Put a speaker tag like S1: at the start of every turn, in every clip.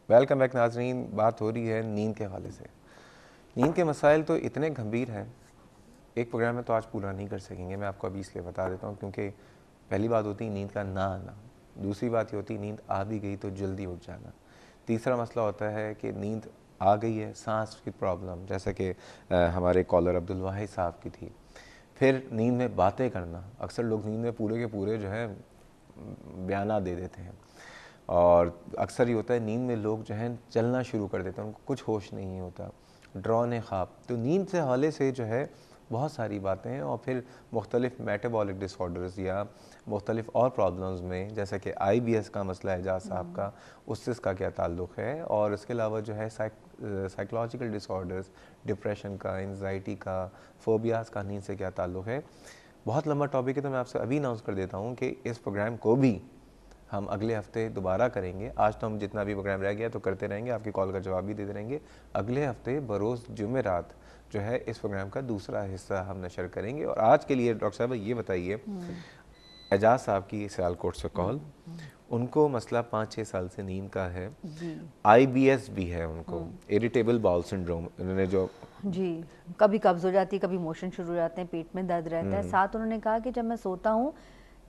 S1: Welcome back ناظرین. بات ہو رہی ہے نیند کے حوالے سے. نیند کے مسائل تو اتنے گھمبیر ہیں, ایک پروگرام میں تو آج پورا نہیں کر سکیں گے. میں آپ کو ابھی اس لیے بتا دیتا ہوں کیونکہ پہلی بات ہوتی ہے نیند کا نہ آنا, دوسری بات یہ ہوتی ہے نیند آ بھی گئی تو جلدی اٹھ جانا, تیسرا مسئلہ ہوتا ہے کہ نیند آ گئی ہے سانس کی پرابلم, جیسا کہ ہمارے کالر عبدالواحد صاحب کی تھی. پھر نیند میں باتیں کرنا, اکثر لوگ نیند میں پورے کے پورے جو ہے بیانات دے دیتے ہیں, اور اکثر یہ ہوتا ہے نیند میں لوگ جو ہے چلنا شروع کر دیتے ہیں, ان کو کچھ ہوش نہیں ہوتا, ڈراؤنے خواب. تو نیند سے حوالے سے جو ہے بہت ساری باتیں ہیں, اور پھر مختلف میٹابولک ڈس آرڈرز یا مختلف اور پرابلمز میں, جیسا کہ آئی بی ایس کا مسئلہ ہے اعجاز صاحب کا, اس سے اس کا کیا تعلق ہے, اور اس کے علاوہ جو ہے سائیکولوجیکل ڈس آرڈرز, ڈپریشن کا, انزائٹی کا, فوبیاز کا نیند سے کیا تعلق ہے. بہت لمبا ٹاپک ہے, تو میں آپ سے ابھی اناؤنس کر دیتا ہوں کہ اس پروگرام کو بھی ہم اگلے ہفتے دوبارہ کریں گے. آج تو ہم جتنا بھی پروگرام رہ گیا تو کرتے رہیں گے, آپ کی کال کا جواب بھی دیتے رہیں گے. اگلے ہفتے بروز جمعرات جو ہے اس پروگرام کا دوسرا حصہ ہم نشر کریں گے. اور آج کے لیے ڈاکٹر صاحب یہ بتائیے, اعجاز صاحب کی سیالکوٹ سے کال, ان کو مسئلہ 5-6 سال سے نیند کا ہے, آئی بی ایس بھی ہے ان کو, اریٹیبل باؤل سنڈروم, انہوں نے جو
S2: جی کبھی قبض ہو جاتی ہے, کبھی موشن شروع ہو جاتے ہیں, پیٹ میں درد رہتا ہے. ساتھ انہوں نے کہا کہ جب میں سوتا ہوں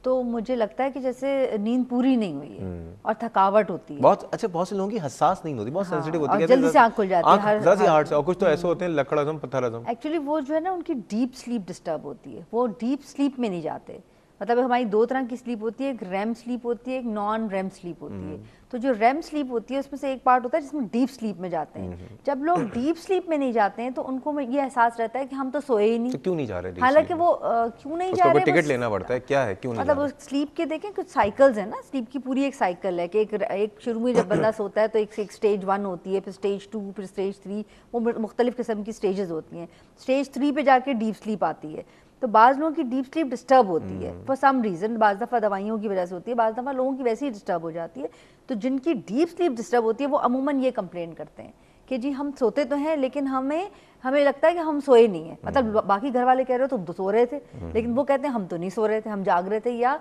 S2: تو مجھے لگتا ہے کہ جیسے نیند پوری نہیں ہوئی ہے اور تھکاوٹ ہوتی ہے.
S1: بہت اچھا, بہت سے لوگوں کی حساس نیند ہوتی ہے, بہت سینسیٹیو ہوتی ہے,
S2: اور جلدی سے آنکھ کھل جاتی ہے,
S1: ذرا سی ہارٹ سے, اور کچھ تو ایسے ہوتے ہیں لکڑ اعظم پتھر اعظم.
S2: ایکچولی وہ جو ہے نا ان کی ڈیپ سلیپ ڈسٹرب ہوتی ہے, وہ ڈیپ سلیپ میں نہیں جاتے. مطلب ہماری 2 طرح کی سلیپ ہوتی ہے, ایک ریم سلیپ ہوتی ہے, ایک نان ریم سلیپ ہوتی ہے. تو جو ریم سلیپ ہوتی ہے اس میں سے ایک پارٹ ہوتا ہے جس میں ڈیپ سلیپ میں جاتے ہیں. جب لوگ ڈیپ سلیپ میں نہیں جاتے ہیں تو ان کو یہ احساس رہتا ہے کہ ہم تو سوئے ہی نہیں.
S1: کیوں نہیں جا رہے,
S2: حالانکہ وہ کیوں نہیں جا رہے,
S1: ٹکٹ لینا پڑتا ہے, کیا ہے, کیوں نہیں
S2: مطلب سلیپ کے دیکھیں کچھ سائیکلز ہیں نا, سلیپ کی پوری ایک سائیکل ہے کہ ایک شروع میں جب بندہ سوتا ہے تو ایک اسٹیج 1 ہوتی ہے, پھر اسٹیج 2, پھر اسٹیج 3, وہ مختلف قسم کی اسٹیجز ہوتی ہیں. اسٹیج 3 پہ جا کے ڈیپ سلیپ آتی ہے. تو بعض لوگوں کی ڈیپ سلیپ ڈسٹرب ہوتی ہے فار سم ریزن, بعض دفعہ دوائیوں کی وجہ سے ہوتی ہے, بعض دفعہ لوگوں کی ویسے ہی ڈسٹرب ہو جاتی ہے. تو جن کی ڈیپ سلیپ ڈسٹرب ہوتی ہے وہ عموماً یہ کمپلین کرتے ہیں کہ جی ہم سوتے تو ہیں لیکن ہمیں لگتا ہے کہ ہم سوئے نہیں ہیں. مطلب باقی گھر والے کہہ رہے ہو تم تو سو رہے تھے, لیکن وہ کہتے ہیں ہم تو نہیں سو رہے تھے, ہم جاگ رہے تھے, یا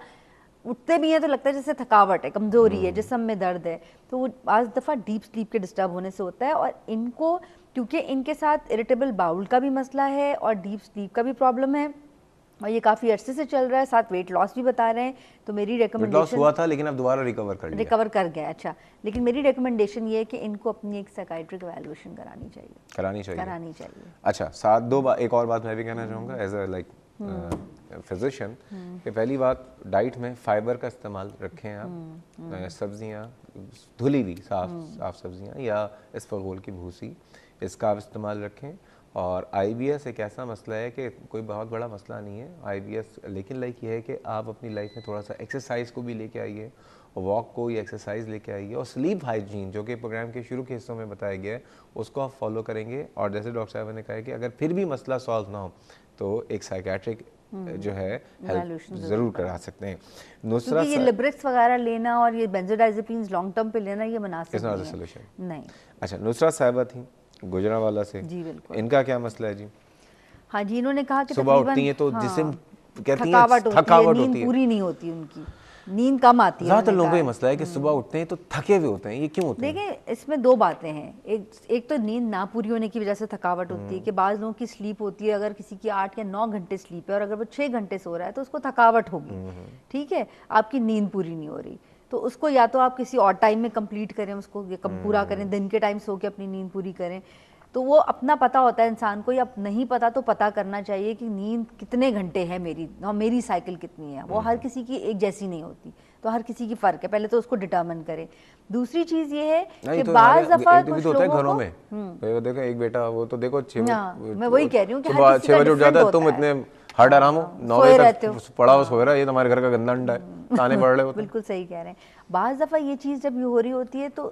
S2: اٹھتے بھی ہیں تو لگتا ہے جیسے تھکاوٹ ہے, کمزوری ہے, جسم میں درد ہے. تو وہ بعض دفعہ ڈیپ سلیپ کے ڈسٹرب ہونے سے ہوتا ہے. اور ان کو کیونکہ ان کے ساتھ اریٹیبل باؤل کا بھی مسئلہ ہے اور ڈیپ سلیپ کا بھی پرابلم ہے, اور یہ کافی عرصے سے چل رہا ہے, ساتھ ویٹ لاس بھی بتا رہے ہیں. تو میری ریکمنڈیشن,
S1: لاس ہوا تھا لیکن اب دوبارہ ریکور
S2: کر گیا. اچھا, لیکن میری ریکمنڈیشن یہ ہے کہ ان کو اپنی ایک سائیکائٹرک ایویلویشن کرانی چاہیے.
S1: اچھا, ساتھ ایک اور بات میں بھی کہنا چاہوں گا ایز اے لائک فزیشین, کہ پہلی بات ڈائٹ میں فائبر کا استعمال رکھیں آپ, سبزیاں دھلی ہوئی صاف سبزیاں یا اسفغول کی بھوسی, اس کا آپ استعمال رکھیں. اور آئی بی ایس ایک ایسا مسئلہ ہے کہ کوئی بہت بڑا مسئلہ نہیں ہے آئی بی ایس, لیکن لائک یہ ہے کہ آپ اپنی لائف میں تھوڑا سا ایکسرسائز کو بھی لے کے آئیے, واک کو یا ایکسرسائز لے کے آئیے, اور سلیپ ہائیجین جو کہ پروگرام کے شروع کے حصوں میں بتایا گیا ہے اس کو آپ فالو کریں گے. اور جیسے ڈاکٹر صاحب نے کہا ہے کہ اگر پھر بھی مسئلہ سالو نہ ہو تو ایک سائیکیٹرک جو ہے ہیلپ ضرور کرا سکتے ہیں.
S2: دوسرا یہ لیبریکس وغیرہ لینا اور یہ بینزوڈائزپینز لانگ ٹرم پہ لینا یہ مناسب نہیں.
S1: اچھا, نصرت صاحبہ تھیں گجرانوالہ سے,
S2: جی بالکل,
S1: ان کا کیا مسئلہ ہے جی؟
S2: ہاں جی, انہوں نے کہا کہ
S1: صبح اٹھتی ہیں تو جسم کہتی ہیں
S2: تھکاوٹ ہوتی ہے, نیند پوری نہیں ہوتی, ان کی نیند کم آتی ہے.
S1: زیادہ تر لوگوں کو یہ مسئلہ ہے کہ صبح اٹھتے ہیں تو تھکے ہوئے ہوتے ہیں, یہ کیوں ہوتے ہیں؟
S2: دیکھیں اس میں 2 باتیں ہیں. ایک تو نیند نہ پوری ہونے کی وجہ سے تھکاوٹ ہوتی ہے, کہ بعض لوگوں کی سلیپ ہوتی ہے, اگر کسی کی 8 یا 9 گھنٹے سلیپ ہے اور اگر وہ 6 گھنٹے سو رہا ہے تو اس کو تھکاوٹ ہوگی, ٹھیک ہے, آپ کی نیند پوری نہیں ہو رہی. تو اس کو یا تو آپ کسی اور ٹائم میں کمپلیٹ کریں, اس کو پورا کریں, دن کے ٹائم سو کے اپنی نیند پوری کریں. تو وہ اپنا پتہ ہوتا ہے انسان کو, یا نہیں پتہ تو پتہ کرنا چاہیے کہ نیند کتنے گھنٹے ہے میری, اور میری سائیکل کتنی ہے. وہ ہر کسی کی ایک جیسی نہیں ہوتی, تو ہر کسی کی فرق ہے, پہلے تو اس کو ڈٹرمن کریں. دوسری چیز یہ ہے کہ بعض دفعہ کچھ لوگوں کو
S1: دیکھو ایک بیٹا وہ تو دیکھو
S2: میں وہی کہہ رہی ہوں کہ ہر کسی
S1: 6 بجے اٹھ جاتا ہے, تم اتنے ہر ڈرام ہو 9 بجے تک پڑا ہوا سو رہا ہے, یہ تمہارے گھر کا گندا انڈا ہے, تانے پڑ رہے ہوتے ہیں.
S2: بالکل صحیح کہہ رہے ہیں. بعض دفعہ یہ چیز جب یہ ہو رہی ہوتی ہے تو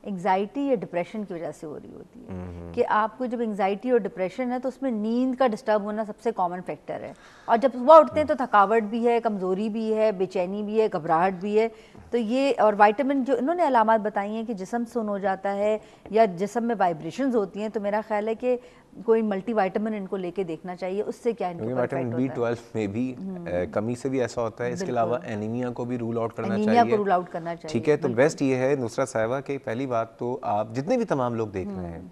S2: انگزائٹی یا ڈپریشن کی وجہ سے ہو رہی ہوتی ہے, کہ آپ کو جب انگزائٹی اور ڈپریشن ہے تو اس میں نیند کا ڈسٹرب ہونا سب سے کامن فیکٹر ہے. اور جب صبح اٹھتے ہیں تو تھکاوٹ بھی ہے, کمزوری بھی ہے, بے چینی بھی ہے, گھبراہٹ بھی ہے. تو یہ اور وائٹامن جو انہوں نے علامات بتائی ہیں کہ جسم سن ہو جاتا ہے یا جسم میں وائبریشنز ہوتی ہیں, تو میرا خیال ہے کہ کوئی ملٹی وائٹامن ان کو لے کے دیکھنا چاہیے, اس سے کیا ان کو
S1: وائٹامن B12 میں بھی کمی سے بھی ایسا ہوتا ہے. اس کے علاوہ اینیمیا کو بھی رول آؤٹ کرنا چاہیے.
S2: آپ کو رول آؤٹ کرنا چاہیے.
S1: ٹھیک ہے, تو بیسٹ یہ ہے نصرت صاحبہ کہ پہلی بات تو آپ جتنے بھی تمام لوگ دیکھ رہے ہیں,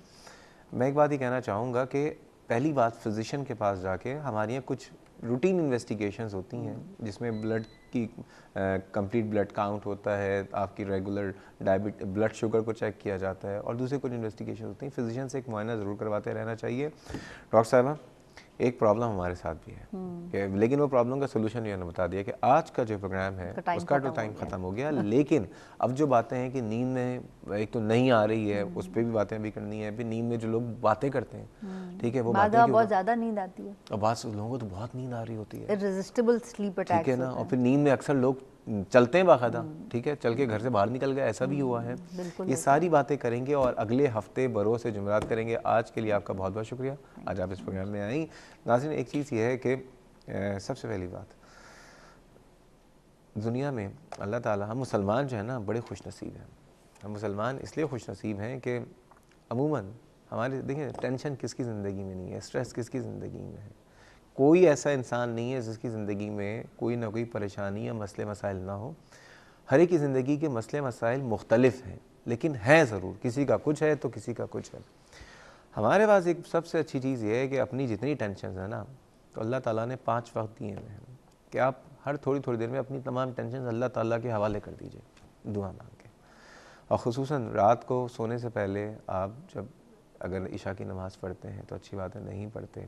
S1: میں ایک بات یہ کہنا چاہوں گا کہ پہلی بات فزیشین کے پاس جا کے, ہمارے یہاں کچھ روٹین انویسٹیگیشنز ہوتی ہیں جس میں بلڈ کی کمپلیٹ بلڈ کاؤنٹ ہوتا ہے, آپ کی ریگولر بلڈ شوگر کو چیک کیا جاتا ہے, اور دوسرے کچھ انویسٹیگیشن ہوتی ہیں. فزیشین سے ایک معائنہ ضرور کرواتے رہنا چاہیے. ڈاکٹر صاحبہ ایک پرابلم ہمارے ساتھ بھی ہے, لیکن وہ پرابلم کا سولوشن یہ نے بتا دیا کہ آج کا جو پروگرام ہے اس کا تو ٹائم ختم ہو گیا, لیکن اب جو باتیں ہیں کہ نیند میں ایک تو نہیں آ رہی ہے, اس پہ بھی باتیں بھی کرنی ہے. پھر نیند میں جو لوگ باتیں کرتے ہیں, ٹھیک ہے, وہ باتیں
S2: بہت زیادہ نیند آتی ہے,
S1: اور بعض لوگوں کو تو بہت نیند آ رہی ہوتی ہے,
S2: irresistible sleep attacks,
S1: ٹھیک ہے نا, اور پھر نیند میں اکثر لوگ چلتے ہیں باقاعدہ, ٹھیک ہے, چل کے گھر سے باہر نکل گئے, ایسا بھی ہوا ہے. یہ ساری باتیں کریں گے اور اگلے ہفتے بروز سے جمعرات کریں گے. آج کے لیے آپ کا بہت بہت شکریہ, آج آپ اس پروگرام میں آئیں. ناظرین ایک چیز یہ ہے کہ سب سے پہلی بات, دنیا میں اللہ تعالیٰ, ہم مسلمان جو ہیں نا بڑے خوش نصیب ہیں. ہم مسلمان اس لیے خوش نصیب ہیں کہ عموماً ہمارے دیکھیں ٹینشن کس کی زندگی میں نہیں ہے, اسٹریس کس کی زندگی میں ہے. کوئی ایسا انسان نہیں ہے جس کی زندگی میں کوئی نہ کوئی پریشانی یا مسئلے مسائل نہ ہو. ہر ایک کی زندگی کے مسئلے مسائل مختلف ہیں, لیکن ہیں ضرور, کسی کا کچھ ہے تو کسی کا کچھ ہے. ہمارے پاس ایک سب سے اچھی چیز یہ ہے کہ اپنی جتنی ٹینشنز ہیں نا, تو اللہ تعالیٰ نے 5 وقت دیے ہوئے ہیں کہ آپ ہر تھوڑی تھوڑی دیر میں اپنی تمام ٹینشنز اللہ تعالیٰ کے حوالے کر دیجئے دعا مانگ کے. اور خصوصاً رات کو سونے سے پہلے آپ جب اگر عشاء کی نماز پڑھتے ہیں تو اچھی بات ہے, نہیں پڑھتے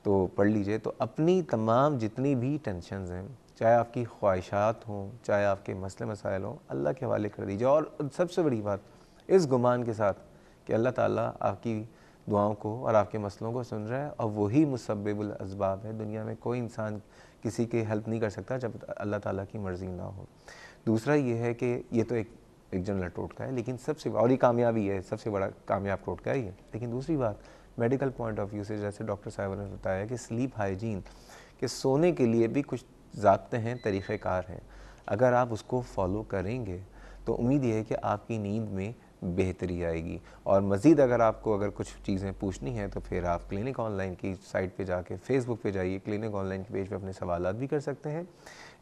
S1: تو پڑھ لیجئے. تو اپنی تمام جتنی بھی ٹینشنز ہیں, چاہے آپ کی خواہشات ہوں, چاہے آپ کے مسئلے مسائل ہوں, اللہ کے حوالے کر دیجئے. اور سب سے بڑی بات اس گمان کے ساتھ کہ اللہ تعالیٰ آپ کی دعاؤں کو اور آپ کے مسئلوں کو سن رہا ہے, اور وہی مسبب الاسباب ہے. دنیا میں کوئی انسان کسی کی ہیلپ نہیں کر سکتا جب اللہ تعالیٰ کی مرضی نہ ہو. دوسرا یہ ہے کہ یہ تو ایک جنرل ٹوٹکا ہے, لیکن سب سے اور یہ کامیابی ہے, سب سے بڑا کامیاب ٹوٹکا ہی ہے. لیکن دوسری بات میڈیکل پوائنٹ آف ویو سے, جیسے ڈاکٹر صاحب نے بتایا کہ سلیپ ہائیجین, کہ سونے کے لیے بھی کچھ ضابطے ہیں, طریقہ کار ہیں. اگر آپ اس کو فالو کریں گے تو امید یہ ہے کہ آپ کی نیند میں بہتری آئے گی. اور مزید اگر آپ کو کچھ چیزیں پوچھنی ہیں تو پھر آپ کلینک آن لائن کی سائٹ پہ جا کے فیس بک پہ جائیے, کلینک آن لائن کی پیج پہ اپنے سوالات بھی کر سکتے ہیں,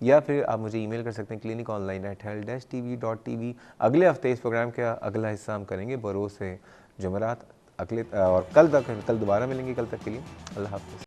S1: یا پھر آپ مجھے ای میل کر سکتے ہیں cliniconline@health-tv.tv. اگلے ہفتے اس پروگرام کا اگلا حصہ ہم کریں گے بروز سے جمعرات. اور کل دوبارہ ملیں گے. کل تک کے لیے اللہ حافظ.